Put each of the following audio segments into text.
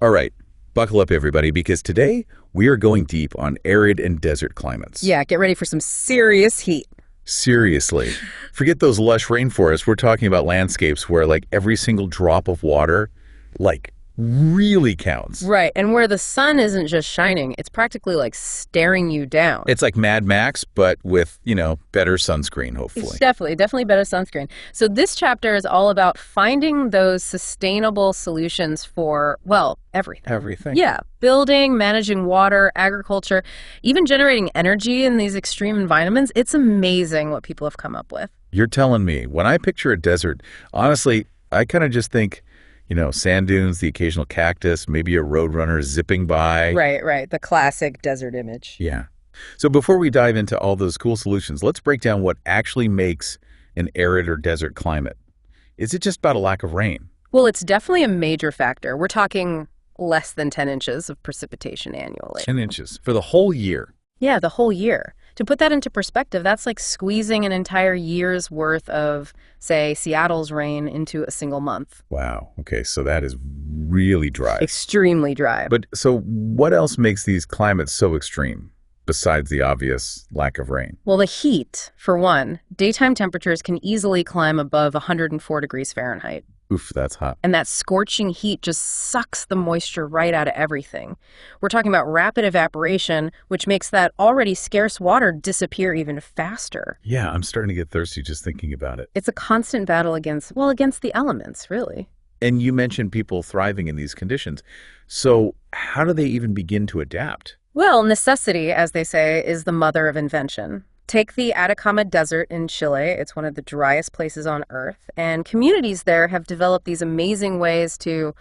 All right, buckle up everybody, because today we are going deep on arid and desert climates. Yeah, get ready for some serious heat. Seriously. Forget those lush rainforests. We're talking about landscapes where like every single drop of water really counts. Right, and where the sun isn't just shining, it's practically like staring you down. It's like Mad Max, but with, better sunscreen, hopefully. It's definitely better sunscreen. So this chapter is all about finding those sustainable solutions for, well, everything. Everything. Yeah, building, managing water, agriculture, even generating energy in these extreme environments. It's amazing what people have come up with. You're telling me. When I picture a desert, honestly, I kind of just think, sand dunes, the occasional cactus, maybe a roadrunner zipping by. Right. The classic desert image. Yeah. So before we dive into all those cool solutions, let's break down what actually makes an arid or desert climate. Is it just about a lack of rain? Well, it's definitely a major factor. We're talking less than 10 inches of precipitation annually. 10 inches for the whole year. Yeah, the whole year. To put that into perspective, that's like squeezing an entire year's worth of, say, Seattle's rain into a single month. Wow. Okay, so that is really dry. Extremely dry. But so what else makes these climates so extreme, besides the obvious lack of rain? Well, the heat, for one. Daytime temperatures can easily climb above 104 degrees Fahrenheit. Oof, that's hot. And that scorching heat just sucks the moisture right out of everything. We're talking about rapid evaporation, which makes that already scarce water disappear even faster. Yeah, I'm starting to get thirsty just thinking about it. It's a constant battle against the elements, really. And you mentioned people thriving in these conditions. So how do they even begin to adapt? Well, necessity, as they say, is the mother of invention. Take the Atacama Desert in Chile. It's one of the driest places on Earth. And communities there have developed these amazing ways to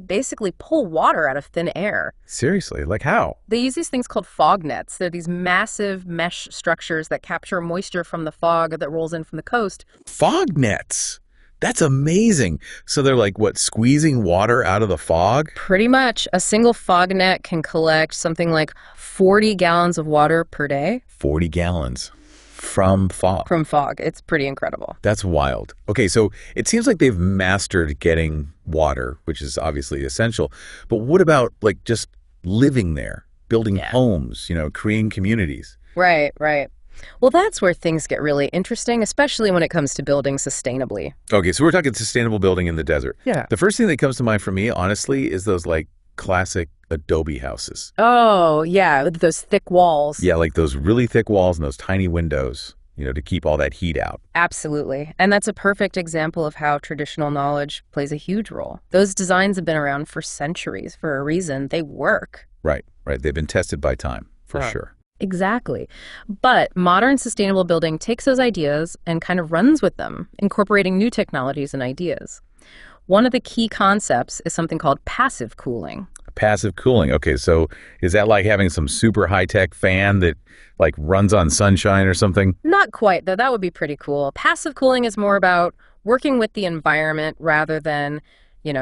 basically pull water out of thin air. Seriously? Like how? They use these things called fog nets. They're these massive mesh structures that capture moisture from the fog that rolls in from the coast. Fog nets? That's amazing. So they're like, squeezing water out of the fog? Pretty much. A single fog net can collect something like 40 gallons of water per day. 40 gallons from fog? From fog. It's pretty incredible. That's wild. Okay, so it seems like they've mastered getting water, which is obviously essential. But what about just living there, building homes, creating communities? Right. Well, that's where things get really interesting, especially when it comes to building sustainably. Okay, so we're talking sustainable building in the desert. Yeah. The first thing that comes to mind for me, honestly, is those classic adobe houses. Oh, yeah, with those thick walls. Yeah, like those really thick walls and those tiny windows, to keep all that heat out. Absolutely. And that's a perfect example of how traditional knowledge plays a huge role. Those designs have been around for centuries for a reason. They work. Right. They've been tested by time, for sure. Exactly. But modern sustainable building takes those ideas and kind of runs with them, incorporating new technologies and ideas. One of the key concepts is something called passive cooling. Passive cooling. Okay, so is that like having some super high-tech fan that runs on sunshine or something? Not quite, though. That would be pretty cool. Passive cooling is more about working with the environment rather than,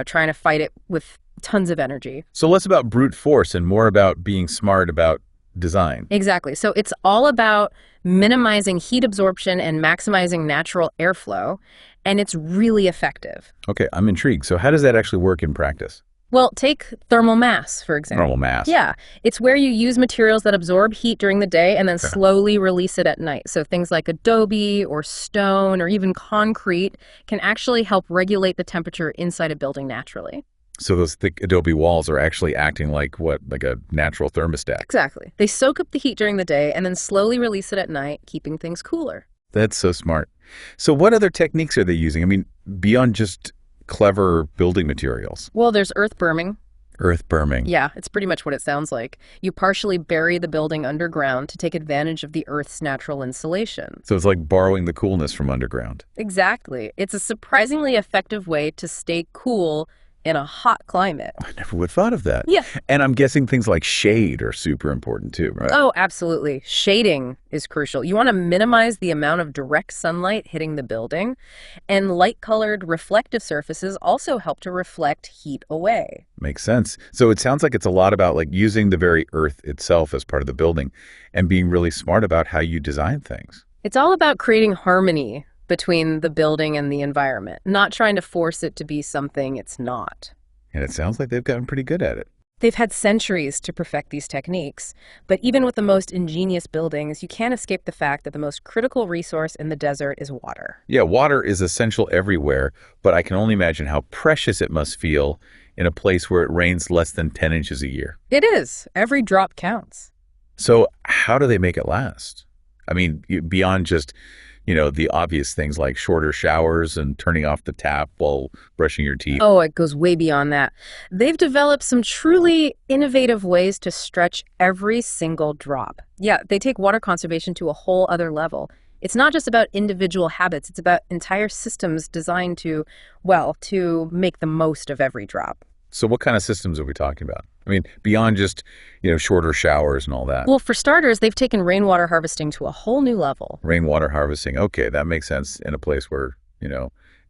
trying to fight it with tons of energy. So less about brute force and more about being smart about design. Exactly. So it's all about minimizing heat absorption and maximizing natural airflow, and it's really effective. Okay, I'm intrigued. So how does that actually work in practice? Well, take thermal mass, for example. Thermal mass. Yeah. It's where you use materials that absorb heat during the day and then slowly release it at night. So things like adobe or stone or even concrete can actually help regulate the temperature inside a building naturally. So those thick adobe walls are actually acting like a natural thermostat? Exactly. They soak up the heat during the day and then slowly release it at night, keeping things cooler. That's so smart. So what other techniques are they using? I mean, beyond just clever building materials. Well, there's earth berming. Earth berming. Yeah, it's pretty much what it sounds like. You partially bury the building underground to take advantage of the Earth's natural insulation. So it's like borrowing the coolness from underground. Exactly. It's a surprisingly effective way to stay cool in a hot climate. I never would have thought of that. Yeah. And I'm guessing things like shade are super important too, right? Oh, absolutely. Shading is crucial. You want to minimize the amount of direct sunlight hitting the building, and light-colored reflective surfaces also help to reflect heat away. Makes sense. So it sounds like it's a lot about using the very earth itself as part of the building and being really smart about how you design things. It's all about creating harmony between the building and the environment, not trying to force it to be something it's not. And it sounds like they've gotten pretty good at it. They've had centuries to perfect these techniques, but even with the most ingenious buildings, you can't escape the fact that the most critical resource in the desert is water. Yeah, water is essential everywhere, but I can only imagine how precious it must feel in a place where it rains less than 10 inches a year. It is. Every drop counts. So how do they make it last? I mean, beyond just, the obvious things like shorter showers and turning off the tap while brushing your teeth. Oh, it goes way beyond that. They've developed some truly innovative ways to stretch every single drop. Yeah, they take water conservation to a whole other level. It's not just about individual habits, it's about entire systems designed to make the most of every drop. So what kind of systems are we talking about? I mean, beyond just, shorter showers and all that. Well, for starters, they've taken rainwater harvesting to a whole new level. Rainwater harvesting. Okay, that makes sense in a place where,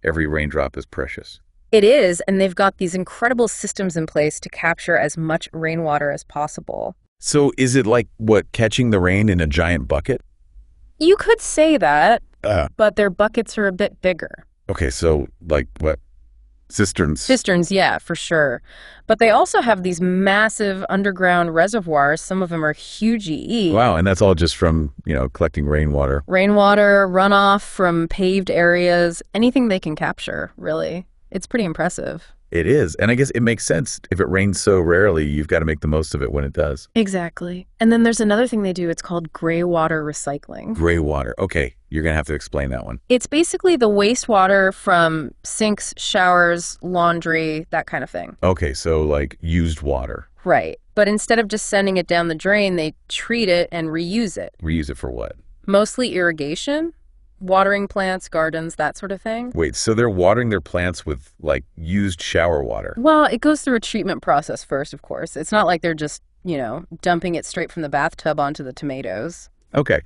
every raindrop is precious. It is, and they've got these incredible systems in place to capture as much rainwater as possible. So is it like, catching the rain in a giant bucket? You could say that, but their buckets are a bit bigger. Okay, so like what? Cisterns. Cisterns, yeah, for sure. But they also have these massive underground reservoirs. Some of them are huge. Wow, and that's all just from, collecting rainwater. Rainwater, runoff from paved areas, anything they can capture, really. It's pretty impressive. It is. And I guess it makes sense. If it rains so rarely, you've got to make the most of it when it does. Exactly. And then there's another thing they do. It's called gray water recycling. Gray water. Okay, you're going to have to explain that one. It's basically the wastewater from sinks, showers, laundry, that kind of thing. Okay, so like used water. Right. But instead of just sending it down the drain, they treat it and reuse it. Reuse it for what? Mostly irrigation. Watering plants, gardens, that sort of thing. Wait, so they're watering their plants with, like, used shower water? Well, it goes through a treatment process first, of course. It's not like they're just, dumping it straight from the bathtub onto the tomatoes. Okay.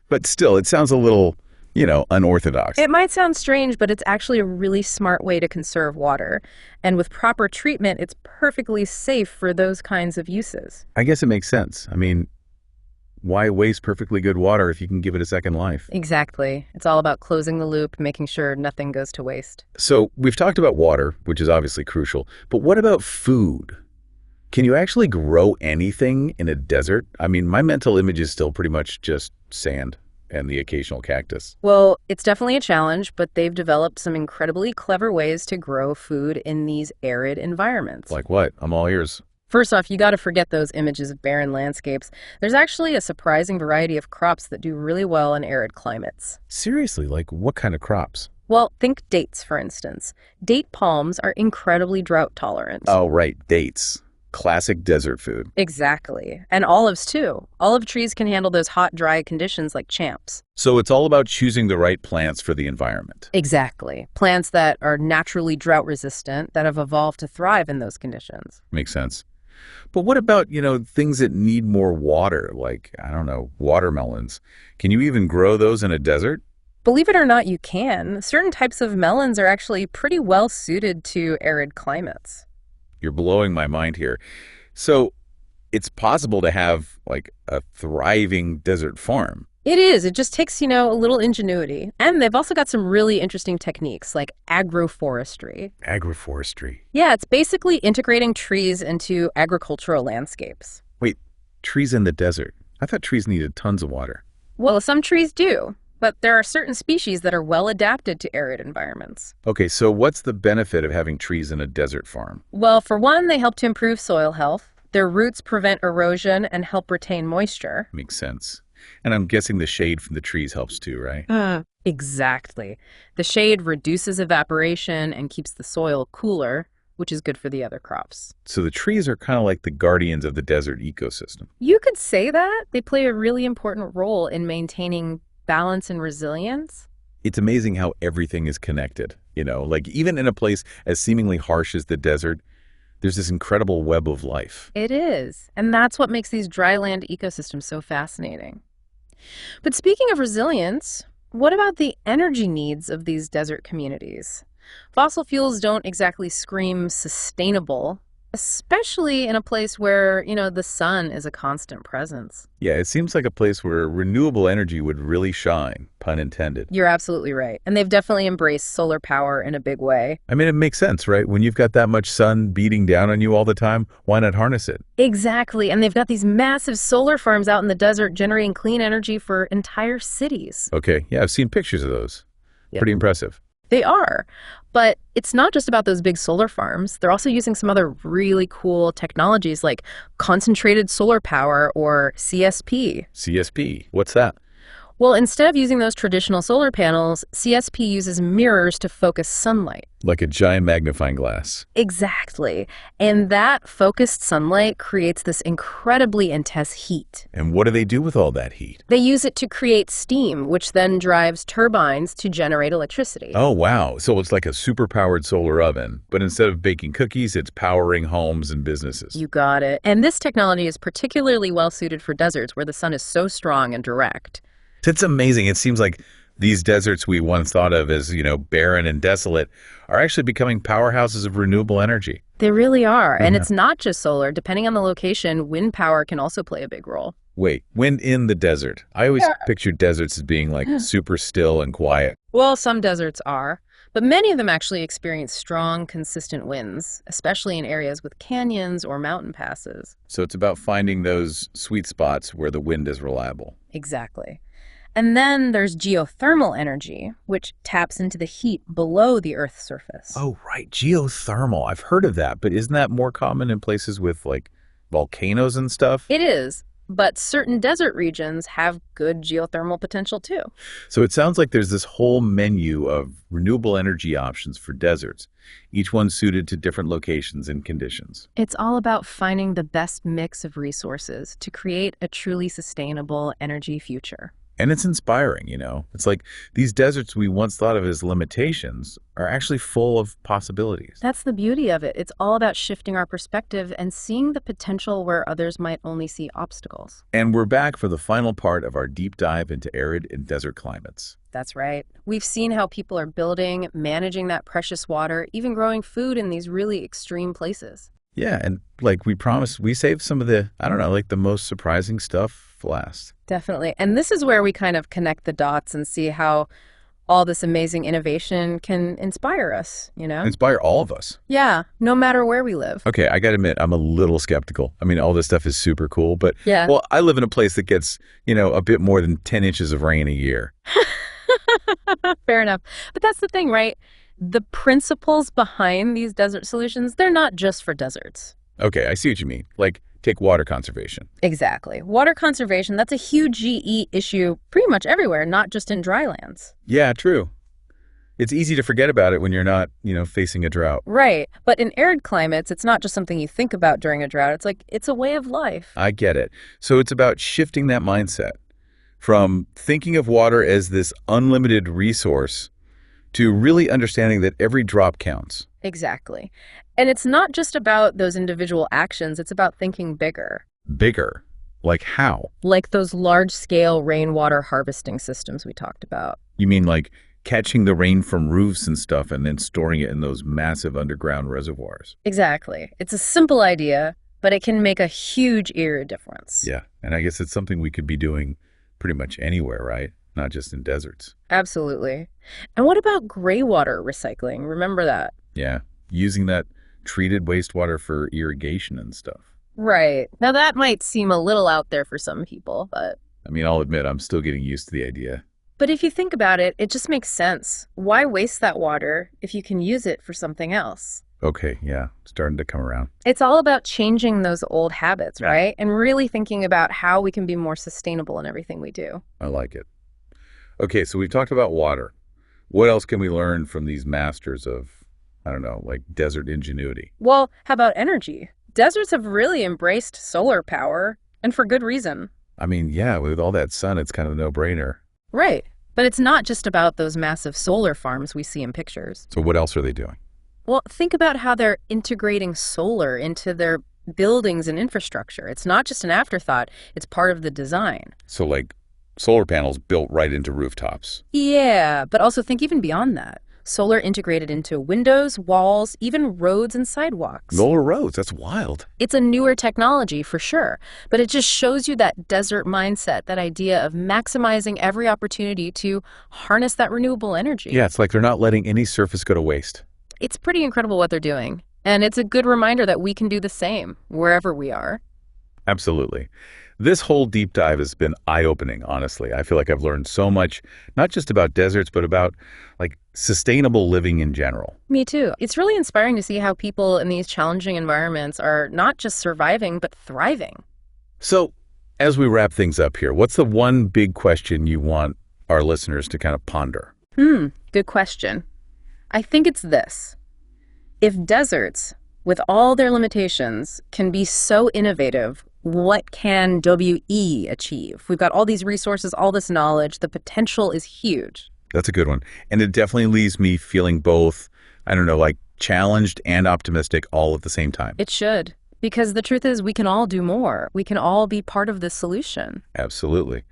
But still, it sounds a little, unorthodox. It might sound strange, but it's actually a really smart way to conserve water. And with proper treatment, it's perfectly safe for those kinds of uses. I guess it makes sense. I mean, why waste perfectly good water if you can give it a second life? Exactly. It's all about closing the loop, making sure nothing goes to waste. So we've talked about water, which is obviously crucial, but what about food? Can you actually grow anything in a desert? I mean, my mental image is still pretty much just sand and the occasional cactus. Well, it's definitely a challenge, but they've developed some incredibly clever ways to grow food in these arid environments. Like what? I'm all ears. First off, you got to forget those images of barren landscapes. There's actually a surprising variety of crops that do really well in arid climates. Seriously, like what kind of crops? Well, think dates, for instance. Date palms are incredibly drought tolerant. Oh, right, dates. Classic desert food. Exactly. And olives, too. Olive trees can handle those hot, dry conditions like champs. So it's all about choosing the right plants for the environment. Exactly. Plants that are naturally drought resistant, that have evolved to thrive in those conditions. Makes sense. But what about, things that need more water, like, I don't know, watermelons? Can you even grow those in a desert? Believe it or not, you can. Certain types of melons are actually pretty well suited to arid climates. You're blowing my mind here. So it's possible to have, like, a thriving desert farm. It is. It just takes, a little ingenuity. And they've also got some really interesting techniques like agroforestry. Agroforestry? Yeah, it's basically integrating trees into agricultural landscapes. Wait, trees in the desert? I thought trees needed tons of water. Well, some trees do, but there are certain species that are well adapted to arid environments. Okay, so what's the benefit of having trees in a desert farm? Well, for one, they help to improve soil health. Their roots prevent erosion and help retain moisture. Makes sense. And I'm guessing the shade from the trees helps too, right? Exactly. The shade reduces evaporation and keeps the soil cooler, which is good for the other crops. So the trees are kind of like the guardians of the desert ecosystem. You could say that. They play a really important role in maintaining balance and resilience. It's amazing how everything is connected, like even in a place as seemingly harsh as the desert, there's this incredible web of life. It is. And that's what makes these dryland ecosystems so fascinating. But speaking of resilience, what about the energy needs of these desert communities? Fossil fuels don't exactly scream sustainable especially in a place where, the sun is a constant presence. Yeah, it seems like a place where renewable energy would really shine, pun intended. You're absolutely right. And they've definitely embraced solar power in a big way. I mean, it makes sense, right? When you've got that much sun beating down on you all the time, why not harness it? Exactly. And they've got these massive solar farms out in the desert generating clean energy for entire cities. Okay, yeah, I've seen pictures of those. Yep. Pretty impressive. They are. But it's not just about those big solar farms. They're also using some other really cool technologies like concentrated solar power or CSP. CSP, what's that? Well, instead of using those traditional solar panels, CSP uses mirrors to focus sunlight. Like a giant magnifying glass. Exactly. And that focused sunlight creates this incredibly intense heat. And what do they do with all that heat? They use it to create steam, which then drives turbines to generate electricity. Oh, wow. So it's like a super-powered solar oven, but instead of baking cookies, it's powering homes and businesses. You got it. And this technology is particularly well suited for deserts where the sun is so strong and direct. It's amazing. It seems like these deserts we once thought of as, barren and desolate are actually becoming powerhouses of renewable energy. They really are. And Yeah. it's not just solar. Depending on the location, wind power can also play a big role. Wait, wind in the desert. I always pictured deserts as being like super still and quiet. Well, some deserts are, but many of them actually experience strong, consistent winds, especially in areas with canyons or mountain passes. So it's about finding those sweet spots where the wind is reliable. Exactly. And then there's geothermal energy, which taps into the heat below the Earth's surface. Oh, right. Geothermal. I've heard of that, but isn't that more common in places with like volcanoes and stuff? It is, but certain desert regions have good geothermal potential too. So it sounds like there's this whole menu of renewable energy options for deserts, each one suited to different locations and conditions. It's all about finding the best mix of resources to create a truly sustainable energy future. And it's inspiring, It's like these deserts we once thought of as limitations are actually full of possibilities. That's the beauty of it. It's all about shifting our perspective and seeing the potential where others might only see obstacles. And we're back for the final part of our deep dive into arid and desert climates. That's right. We've seen how people are building, managing that precious water, even growing food in these really extreme places. Yeah, and like we promised, we saved some of the, the most surprising stuff for last. Definitely. And this is where we kind of connect the dots and see how all this amazing innovation can inspire us, Inspire all of us. Yeah, no matter where we live. Okay, I gotta admit, I'm a little skeptical. I mean, all this stuff is super cool, but Yeah. well, I live in a place that gets, a bit more than 10 inches of rain a year. Fair enough. But that's the thing, right? The principles behind these desert solutions, they're not just for deserts. Okay, I see what you mean. Like, take water conservation. Exactly. Water conservation, that's a huge GE issue pretty much everywhere, not just in drylands. Yeah, true. It's easy to forget about it when you're not, facing a drought. Right. But in arid climates, it's not just something you think about during a drought. It's a way of life. I get it. So it's about shifting that mindset from thinking of water as this unlimited resource to really understanding that every drop counts. Exactly. And it's not just about those individual actions, it's about thinking bigger. Bigger? Like how? Like those large-scale rainwater harvesting systems we talked about. You mean like catching the rain from roofs and stuff and then storing it in those massive underground reservoirs? Exactly. It's a simple idea, but it can make a huge era difference. Yeah, and I guess it's something we could be doing pretty much anywhere, right? Not just in deserts. Absolutely. And what about gray water recycling? Remember that? Yeah, using that treated wastewater for irrigation and stuff. Right. Now that might seem a little out there for some people, but... I mean, I'll admit I'm still getting used to the idea. But if you think about it, it just makes sense. Why waste that water if you can use it for something else? Okay, yeah, starting to come around. It's all about changing those old habits, Yeah. right? And really thinking about how we can be more sustainable in everything we do. I like it. Okay, so we've talked about water. What else can we learn from these masters of, like desert ingenuity? Well, how about energy? Deserts have really embraced solar power, and for good reason. I mean, yeah, with all that sun, it's kind of a no-brainer. Right. But it's not just about those massive solar farms we see in pictures. So what else are they doing? Well, think about how they're integrating solar into their buildings and infrastructure. It's not just an afterthought, it's part of the design. So like solar panels built right into rooftops. Yeah, but also think even beyond that. Solar integrated into windows, walls, even roads and sidewalks. Roller roads, that's wild. It's a newer technology for sure, but it just shows you that desert mindset, that idea of maximizing every opportunity to harness that renewable energy. Yeah, it's like they're not letting any surface go to waste. It's pretty incredible what they're doing. And it's a good reminder that we can do the same wherever we are. Absolutely. This whole deep dive has been eye-opening, honestly. I feel like I've learned so much, not just about deserts, but about like sustainable living in general. Me too. It's really inspiring to see how people in these challenging environments are not just surviving, but thriving. So, as we wrap things up here, what's the one big question you want our listeners to kind of ponder? Good question. I think it's this. If deserts, with all their limitations, can be so innovative, what can WE achieve? We've got all these resources, all this knowledge. The potential is huge. That's a good one. And it definitely leaves me feeling both, I don't know, like challenged and optimistic all at the same time. It should. Because the truth is, we can all do more. We can all be part of the solution. Absolutely.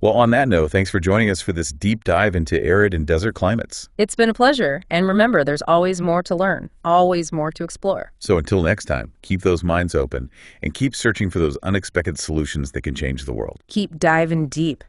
Well, on that note, thanks for joining us for this deep dive into arid and desert climates. It's been a pleasure. And remember, there's always more to learn, always more to explore. So until next time, keep those minds open and keep searching for those unexpected solutions that can change the world. Keep diving deep.